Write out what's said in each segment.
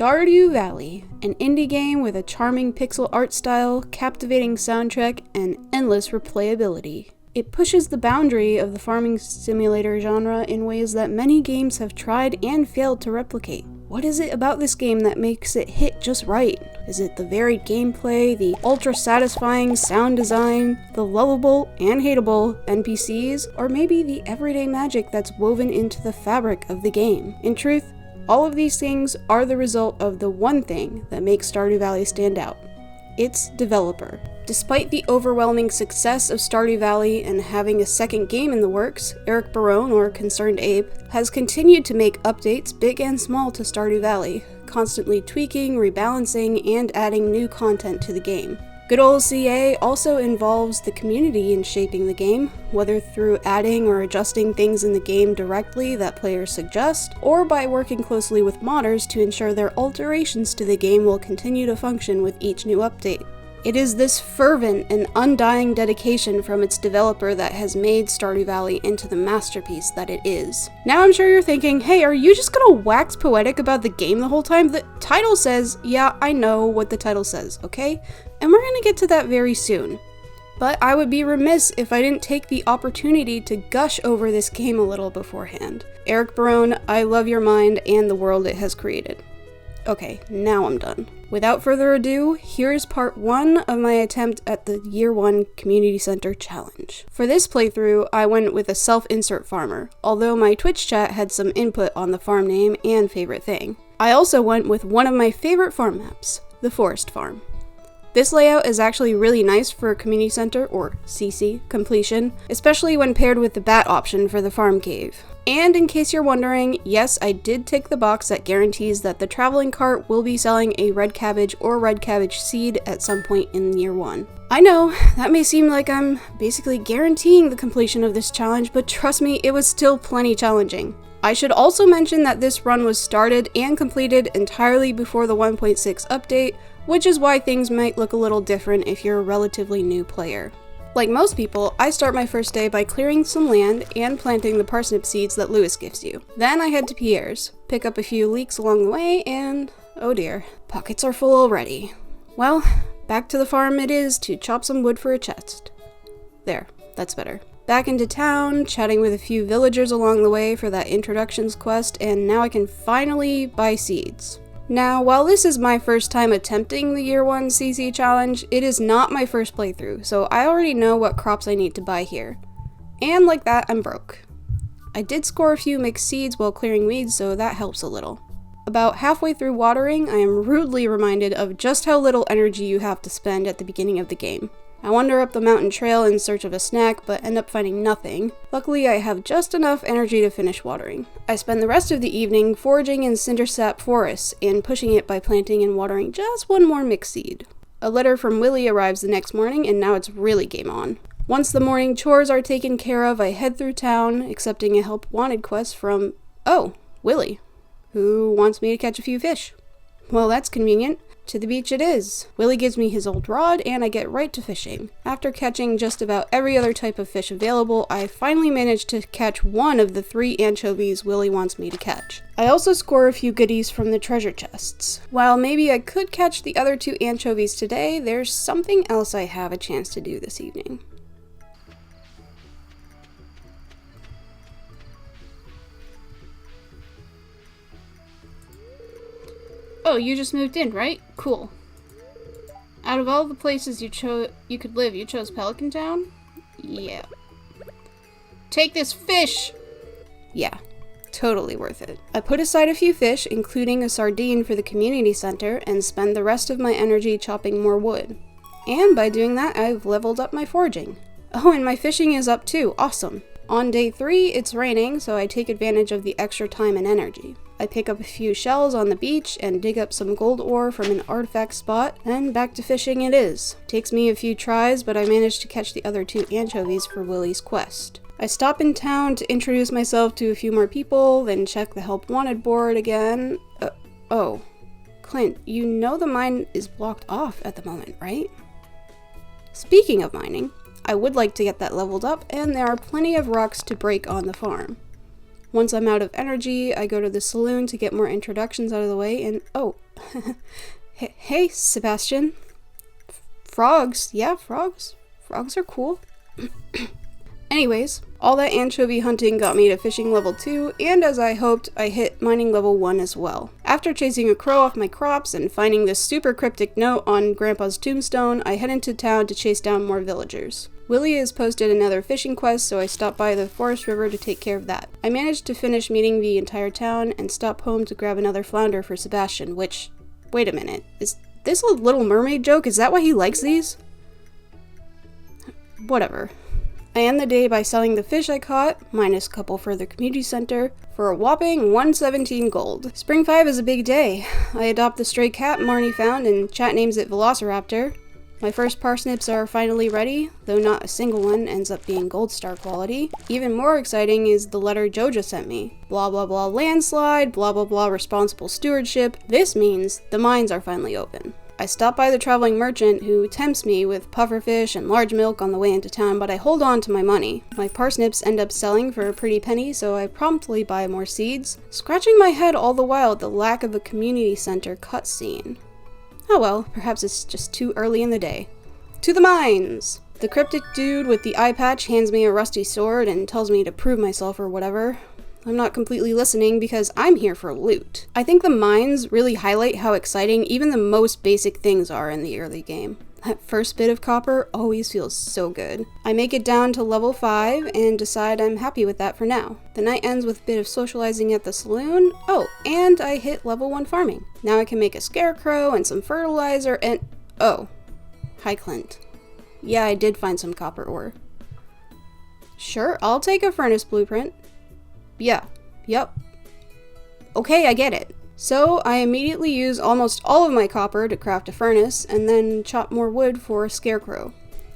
Stardew Valley, an indie game with a charming pixel art style, captivating soundtrack, and endless replayability. It pushes the boundary of the farming simulator genre in ways that many games have tried and failed to replicate. What is it about this game that makes it hit just right? Is it the varied gameplay, the ultra-satisfying sound design, the lovable and hateable NPCs, or maybe the everyday magic that's woven into the fabric of the game? In truth, all of these things are the result of the one thing that makes Stardew Valley stand out: its developer. Despite the overwhelming success of Stardew Valley and having a second game in the works, Eric Barone, or Concerned Ape, has continued to make updates big and small to Stardew Valley, constantly tweaking, rebalancing, and adding new content to the game. Good old CA also involves the community in shaping the game, whether through adding or adjusting things in the game directly that players suggest, or by working closely with modders to ensure their alterations to the game will continue to function with each new update. It is this fervent and undying dedication from its developer that has made Stardew Valley into the masterpiece that it is. Now I'm sure you're thinking, hey, are you just gonna wax poetic about the game the whole time? The title says, yeah, I know what the title says, okay? And we're gonna get to that very soon. But I would be remiss if I didn't take the opportunity to gush over this game a little beforehand. Eric Barone, I love your mind and the world it has created. Okay, now I'm done. Without further ado, here's part 1 of my attempt at the Year 1 Community Center Challenge. For this playthrough, I went with a self-insert farmer, although my Twitch chat had some input on the farm name and favorite thing. I also went with one of my favorite farm maps, the Forest Farm. This layout is actually really nice for Community Center, or CC, completion, especially when paired with the bat option for the farm cave. And in case you're wondering, yes, I did tick the box that guarantees that the traveling cart will be selling a red cabbage or red cabbage seed at some point in Year 1. I know, that may seem like I'm basically guaranteeing the completion of this challenge, but trust me, it was still plenty challenging. I should also mention that this run was started and completed entirely before the 1.6 update, which is why things might look a little different if you're a relatively new player. Like most people, I start my first day by clearing some land and planting the parsnip seeds that Lewis gives you. Then I head to Pierre's, pick up a few leeks along the way, and oh dear, pockets are full already. Well, back to the farm it is to chop some wood for a chest. There, that's better. Back into town, chatting with a few villagers along the way for that introductions quest, and now I can finally buy seeds. Now, while this is my first time attempting the Year 1 CC challenge, it is not my first playthrough, so I already know what crops I need to buy here. And like that, I'm broke. I did score a few mixed seeds while clearing weeds, so that helps a little. About halfway through watering, I am rudely reminded of just how little energy you have to spend at the beginning of the game. I wander up the mountain trail in search of a snack, but end up finding nothing. Luckily, I have just enough energy to finish watering. I spend the rest of the evening foraging in cindersap forests and pushing it by planting and watering just one more mixed seed. A letter from Willie arrives the next morning, and now it's really game on. Once the morning chores are taken care of, I head through town, accepting a help wanted quest from, Willie, who wants me to catch a few fish. Well, that's convenient. To the beach it is. Willie gives me his old rod, and I get right to fishing. After catching just about every other type of fish available, I finally manage to catch one of the 3 anchovies Willie wants me to catch. I also score a few goodies from the treasure chests. While maybe I could catch the other 2 anchovies today, there's something else I have a chance to do this evening. Oh, you just moved in, right? Cool. Out of all the places you could live, you chose Pelican Town? Yeah. Take this fish! Yeah, totally worth it. I put aside a few fish, including a sardine for the community center, and spend the rest of my energy chopping more wood. And by doing that, I've leveled up my foraging. Oh, and my fishing is up too. Awesome. On day 3, it's raining, so I take advantage of the extra time and energy. I pick up a few shells on the beach and dig up some gold ore from an artifact spot, and back to fishing it is. Takes me a few tries, but I managed to catch the other 2 anchovies for Willie's quest. I stop in town to introduce myself to a few more people, then check the help wanted board again. Oh, Clint, you know the mine is blocked off at the moment, right? Speaking of mining, I would like to get that leveled up, and there are plenty of rocks to break on the farm. Once I'm out of energy, I go to the saloon to get more introductions out of the way, and oh, hey, Sebastian. Frogs, yeah, frogs. Frogs are cool. Anyways, all that anchovy hunting got me to fishing level 2, and as I hoped, I hit mining level 1 as well. After chasing a crow off my crops and finding this super cryptic note on Grandpa's tombstone, I head into town to chase down more villagers. Willie has posted another fishing quest, so I stopped by the forest river to take care of that. I managed to finish meeting the entire town and stop home to grab another flounder for Sebastian, which... Wait a minute, is this a Little Mermaid joke? Is that why he likes these? Whatever. I end the day by selling the fish I caught, minus a couple for the community center, for a whopping 117 gold. Spring 5 is a big day. I adopt the stray cat Marnie found and chat names it Velociraptor. My first parsnips are finally ready, though not a single one ends up being gold star quality. Even more exciting is the letter Joja sent me. Blah blah blah landslide, blah blah blah responsible stewardship. This means the mines are finally open. I stop by the traveling merchant who tempts me with pufferfish and large milk on the way into town, but I hold on to my money. My parsnips end up selling for a pretty penny, so I promptly buy more seeds, scratching my head all the while at the lack of a community center cutscene. Oh well, perhaps it's just too early in the day. To the mines! The cryptic dude with the eye patch hands me a rusty sword and tells me to prove myself or whatever. I'm not completely listening because I'm here for loot. I think the mines really highlight how exciting even the most basic things are in the early game. That first bit of copper always feels so good. I make it down to level 5 and decide I'm happy with that for now. The night ends with a bit of socializing at the saloon. Oh, and I hit level 1 farming. Now I can make a scarecrow and some fertilizer and... Oh. Hi, Clint. Yeah, I did find some copper ore. Sure, I'll take a furnace blueprint. Yeah, yep. Okay, I get it. So I immediately use almost all of my copper to craft a furnace, and then chop more wood for a scarecrow.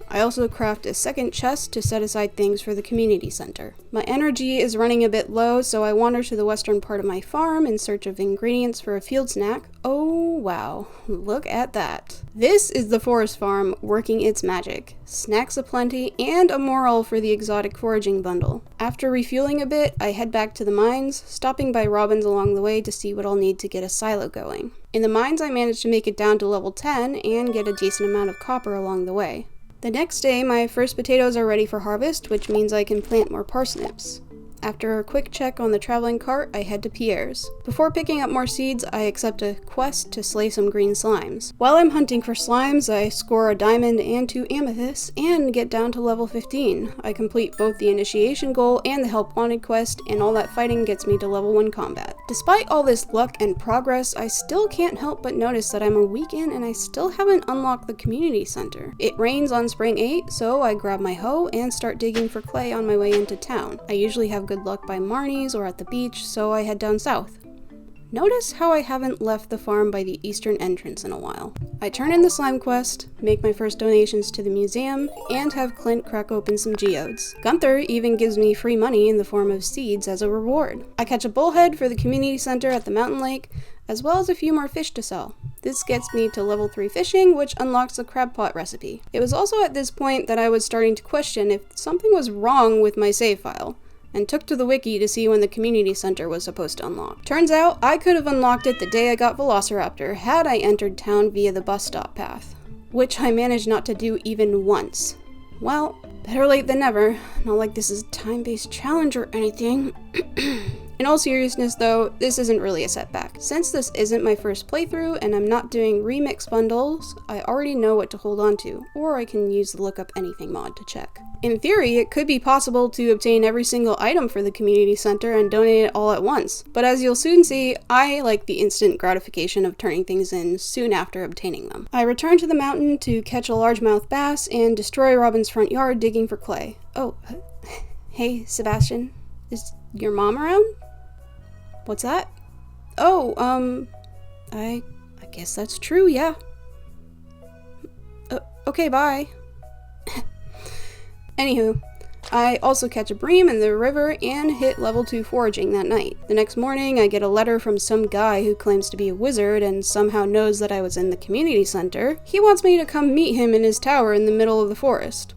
I also craft a second chest to set aside things for the community center. My energy is running a bit low, so I wander to the western part of my farm in search of ingredients for a field snack. Oh wow, look at that. This is the forest farm working its magic. Snacks aplenty and a moral for the exotic foraging bundle. After refueling a bit, I head back to the mines, stopping by Robin's along the way to see what I'll need to get a silo going. In the mines, I managed to make it down to level 10 and get a decent amount of copper along the way. The next day, my first potatoes are ready for harvest, which means I can plant more parsnips. After a quick check on the traveling cart, I head to Pierre's. Before picking up more seeds, I accept a quest to slay some green slimes. While I'm hunting for slimes, I score a diamond and 2 amethysts, and get down to level 15. I complete both the initiation goal and the help wanted quest, and all that fighting gets me to level 1 combat. Despite all this luck and progress, I still can't help but notice that I'm a week in and I still haven't unlocked the community center. It rains on spring 8, so I grab my hoe and start digging for clay on my way into town. I usually have good luck by Marnie's or at the beach, so I head down south. Notice how I haven't left the farm by the eastern entrance in a while. I turn in the slime quest, make my first donations to the museum, and have Clint crack open some geodes. Gunther even gives me free money in the form of seeds as a reward. I catch a bullhead for the community center at the mountain lake, as well as a few more fish to sell. This gets me to level 3 fishing, which unlocks a crab pot recipe. It was also at this point that I was starting to question if something was wrong with my save file, and took to the wiki to see when the community center was supposed to unlock. Turns out, I could have unlocked it the day I got Velociraptor had I entered town via the bus stop path, which I managed not to do even once. Well, better late than never. Not like this is a time-based challenge or anything. In all seriousness though, this isn't really a setback. Since this isn't my first playthrough and I'm not doing remix bundles, I already know what to hold on to, or I can use the look up anything mod to check. In theory, it could be possible to obtain every single item for the community center and donate it all at once, but as you'll soon see, I like the instant gratification of turning things in soon after obtaining them. I return to the mountain to catch a largemouth bass and destroy Robin's front yard digging for clay. Oh, hey Sebastian, is your mom around? What's that? Oh, I guess that's true, yeah. Okay, bye. Anywho, I also catch a bream in the river and hit level 2 foraging that night. The next morning, I get a letter from some guy who claims to be a wizard and somehow knows that I was in the community center. He wants me to come meet him in his tower in the middle of the forest.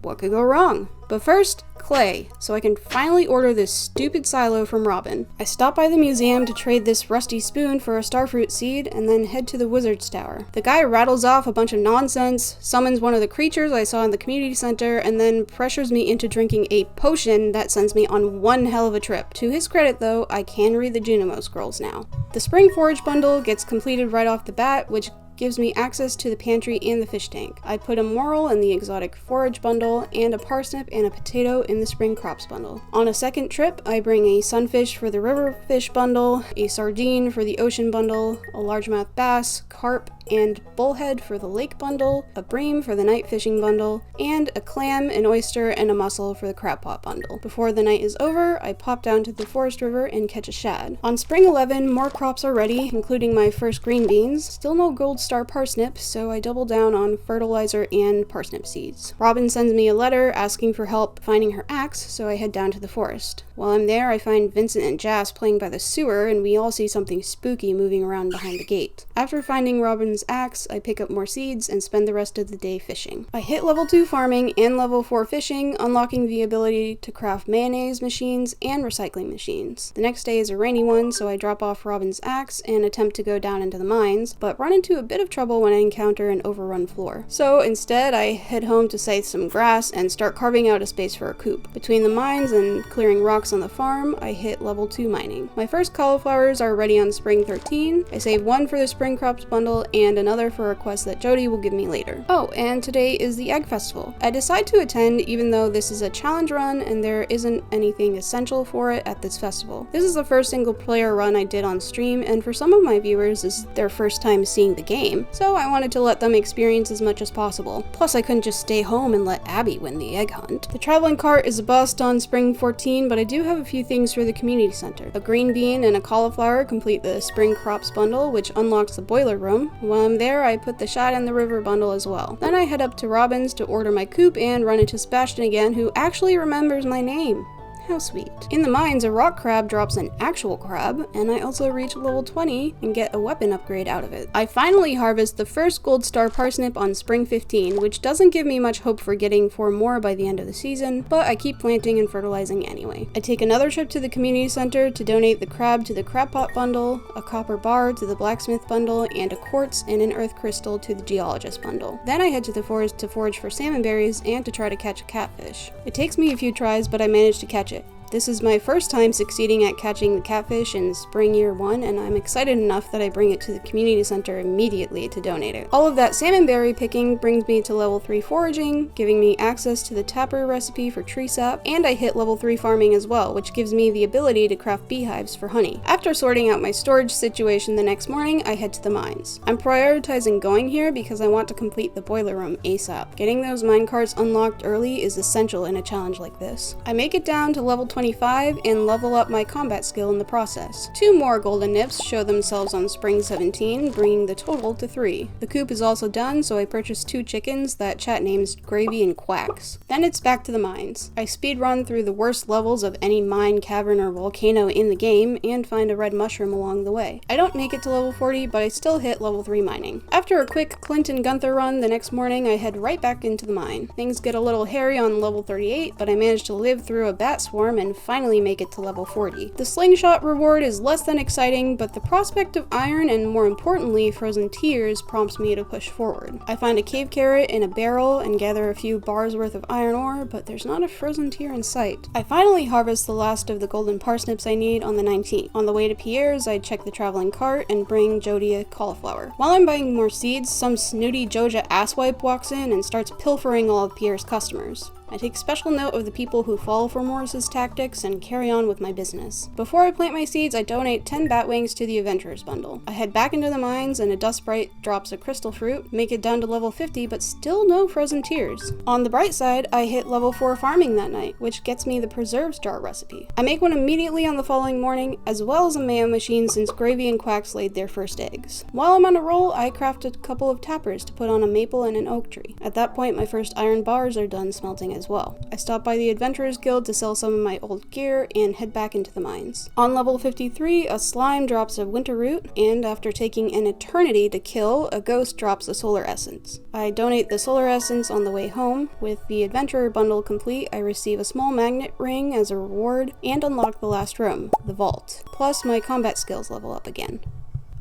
What could go wrong? But first, clay, so I can finally order this stupid silo from Robin. I stop by the museum to trade this rusty spoon for a starfruit seed, and then head to the wizard's tower. The guy rattles off a bunch of nonsense, summons one of the creatures I saw in the community center, and then pressures me into drinking a potion that sends me on one hell of a trip. To his credit though, I can read the Junimo scrolls now. The spring forage bundle gets completed right off the bat, which gives me access to the pantry and the fish tank. I put a moral in the exotic forage bundle and a parsnip and a potato in the spring crops bundle. On a second trip, I bring a sunfish for the river fish bundle, a sardine for the ocean bundle, a largemouth bass, carp, and bullhead for the lake bundle, a bream for the night fishing bundle, and a clam, an oyster, and a mussel for the crab pot bundle. Before the night is over, I pop down to the forest river and catch a shad. On spring 11, more crops are ready, including my first green beans. Still no gold star parsnips, so I double down on fertilizer and parsnip seeds. Robin sends me a letter asking for help finding her axe, so I head down to the forest. While I'm there, I find Vincent and Jas playing by the sewer, and we all see something spooky moving around behind the gate. After finding Robin's axe, I pick up more seeds and spend the rest of the day fishing. I hit level 2 farming and level 4 fishing, unlocking the ability to craft mayonnaise machines and recycling machines. The next day is a rainy one, so I drop off Robin's axe and attempt to go down into the mines, but run into a bit of trouble when I encounter an overrun floor. So instead, I head home to scythe some grass and start carving out a space for a coop. Between the mines and clearing rocks on the farm, I hit level 2 mining. My first cauliflowers are ready on spring 13. I save one for the spring crops bundle and another for a quest that Jody will give me later. Oh, and today is the Egg Festival. I decide to attend even though this is a challenge run and there isn't anything essential for it at this festival. This is the first single player run I did on stream, and for some of my viewers this is their first time seeing the game, so I wanted to let them experience as much as possible. Plus I couldn't just stay home and let Abby win the egg hunt. The traveling cart is a bust on spring 14, but I do have a few things for the community center. A green bean and a cauliflower complete the spring crops bundle, which unlocks the boiler room. While I'm there, I put the shad in the river bundle as well. Then I head up to Robin's to order my coop and run into Sebastian again, who actually remembers my name. How sweet. In the mines, a rock crab drops an actual crab, and I also reach level 20 and get a weapon upgrade out of it. I finally harvest the first gold star parsnip on spring 15, which doesn't give me much hope for getting 4 more by the end of the season, but I keep planting and fertilizing anyway. I take another trip to the community center to donate the crab to the crab pot bundle, a copper bar to the blacksmith bundle, and a quartz and an earth crystal to the geologist bundle. Then I head to the forest to forage for salmon berries and to try to catch a catfish. It takes me a few tries, but I manage to catch it. This is my first time succeeding at catching the catfish in spring year 1, and I'm excited enough that I bring it to the community center immediately to donate it. All of that salmon berry picking brings me to level 3 foraging, giving me access to the tapper recipe for tree sap, and I hit level 3 farming as well, which gives me the ability to craft beehives for honey. After sorting out my storage situation the next morning, I head to the mines. I'm prioritizing going here because I want to complete the boiler room ASAP. Getting those mine carts unlocked early is essential in a challenge like this. I make it down to level 25 and level up my combat skill in the process. 2 more golden nips show themselves on spring 17, bringing the total to 3. The coop is also done, so I purchased 2 chickens that chat names Gravy and Quacks. Then it's back to the mines. I speedrun through the worst levels of any mine, cavern, or volcano in the game and find a red mushroom along the way. I don't make it to level 40, but I still hit level 3 mining. After a quick Clint and Gunther run the next morning, I head right back into the mine. Things get a little hairy on level 38, but I manage to live through a bat swarm and finally make it to level 40. The slingshot reward is less than exciting, but the prospect of iron and, more importantly, frozen tears prompts me to push forward. I find a cave carrot in a barrel and gather a few bars worth of iron ore, but there's not a frozen tear in sight. I finally harvest the last of the golden parsnips I need on the 19th. On the way to Pierre's, I check the traveling cart and bring Jody a cauliflower. While I'm buying more seeds, some snooty Joja asswipe walks in and starts pilfering all of Pierre's customers. I take special note of the people who fall for Morris's tactics and carry on with my business. Before I plant my seeds, I donate 10 bat wings to the Adventurers bundle. I head back into the mines and a dust sprite drops a crystal fruit, make it down to level 50, but still no frozen tears. On the bright side, I hit level 4 farming that night, which gets me the preserves jar recipe. I make one immediately on the following morning, as well as a mayo machine since Gravy and Quacks laid their first eggs. While I'm on a roll, I craft a couple of tappers to put on a maple and an oak tree. At that point, my first iron bars are done smelting as well. I stop by the Adventurers Guild to sell some of my old gear and head back into the mines. On level 53, a slime drops a winter root, and after taking an eternity to kill, a ghost drops a solar essence. I donate the solar essence on the way home. With the Adventurer bundle complete, I receive a small magnet ring as a reward and unlock the last room, the vault. Plus, my combat skills level up again.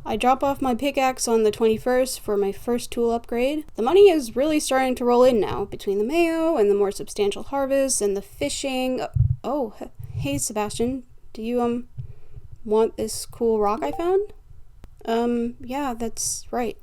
I drop off my pickaxe on the 21st for my first tool upgrade. The money is really starting to roll in now, between the mayo and the more substantial harvests and the fishing. Oh, hey Sebastian, do you, want this cool rock I found? Yeah, that's right.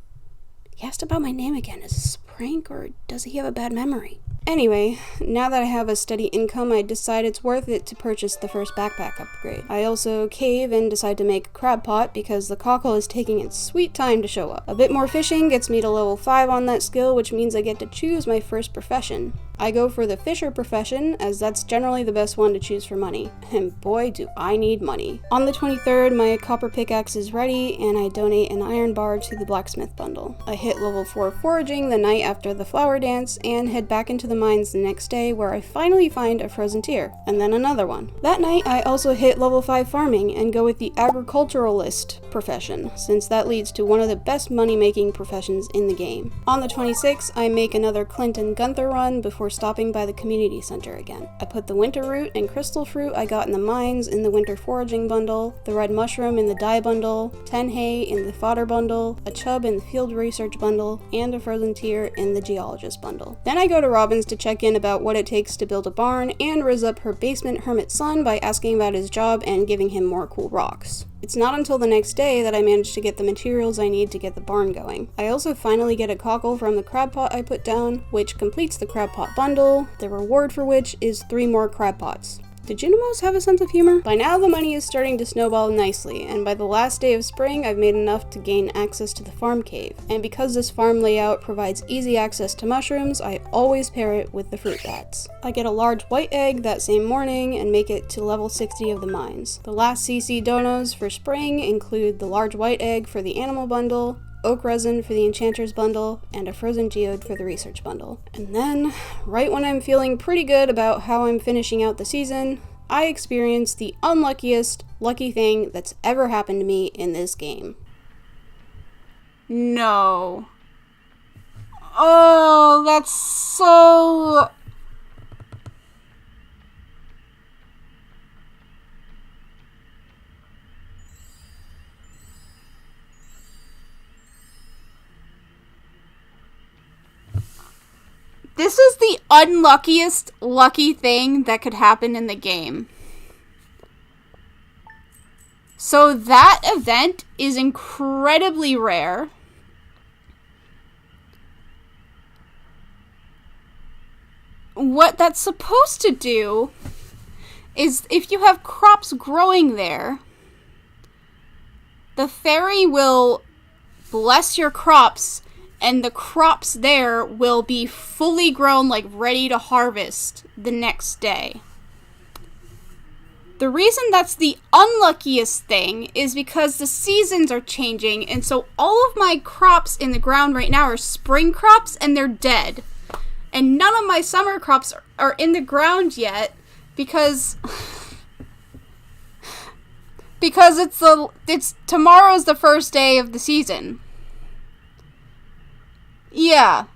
He asked about my name again. Is this a prank, or does he have a bad memory? Anyway, now that I have a steady income, I decide it's worth it to purchase the first backpack upgrade. I also cave and decide to make a crab pot because the cockle is taking its sweet time to show up. A bit more fishing gets me to level 5 on that skill, which means I get to choose my first profession. I go for the fisher profession, as that's generally the best one to choose for money. And boy, do I need money. On the 23rd, my copper pickaxe is ready, and I donate an iron bar to the blacksmith bundle. I hit level 4 foraging the night after the flower dance, and head back into the mines the next day, where I finally find a frozen tear, and then another one. That night, I also hit level 5 farming, and go with the agriculturalist profession, since that leads to one of the best money-making professions in the game. On the 26th, I make another Clint and Gunther run before stopping by the community center again. I put the winter root and crystal fruit I got in the mines in the winter foraging bundle, the red mushroom in the dye bundle, 10 hay in the fodder bundle, a chub in the field research bundle, and a frozen tear in the geologist bundle. Then I go to Robin's to check in about what it takes to build a barn and riz up her basement hermit son by asking about his job and giving him more cool rocks. It's not until the next day that I manage to get the materials I need to get the barn going. I also finally get a cockle from the crab pot I put down, which completes the crab pot bundle, the reward for which is 3 more crab pots. Did Junimos have a sense of humor? By now the money is starting to snowball nicely, and by the last day of spring I've made enough to gain access to the farm cave. And because this farm layout provides easy access to mushrooms, I always pair it with the fruit bats. I get a large white egg that same morning and make it to level 60 of the mines. The last CC donos for spring include the large white egg for the animal bundle, oak resin for the enchanters bundle, and a frozen geode for the research bundle. And then, right when I'm feeling pretty good about how I'm finishing out the season, I experience the unluckiest lucky thing that's ever happened to me in this game. No. Oh, that's so... This is the unluckiest lucky thing that could happen in the game. So that event is incredibly rare. What that's supposed to do is if you have crops growing there, the fairy will bless your crops and the crops there will be fully grown, like ready to harvest the next day. The reason that's the unluckiest thing is because the seasons are changing, and so all of my crops in the ground right now are spring crops and they're dead. And none of my summer crops are in the ground yet because it's tomorrow's the first day of the season. Yeah.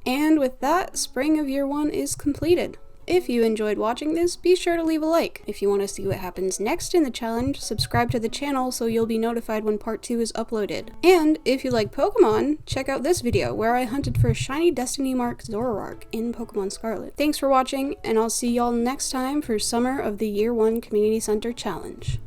And with that, spring of year 1 is completed. If you enjoyed watching this, be sure to leave a like. If you want to see what happens next in the challenge, subscribe to the channel so you'll be notified when part 2 is uploaded. And if you like Pokemon, check out this video where I hunted for a shiny Destiny Mark Zoroark in Pokemon Scarlet. Thanks for watching, and I'll see y'all next time for Summer of the Year 1 Community Center Challenge.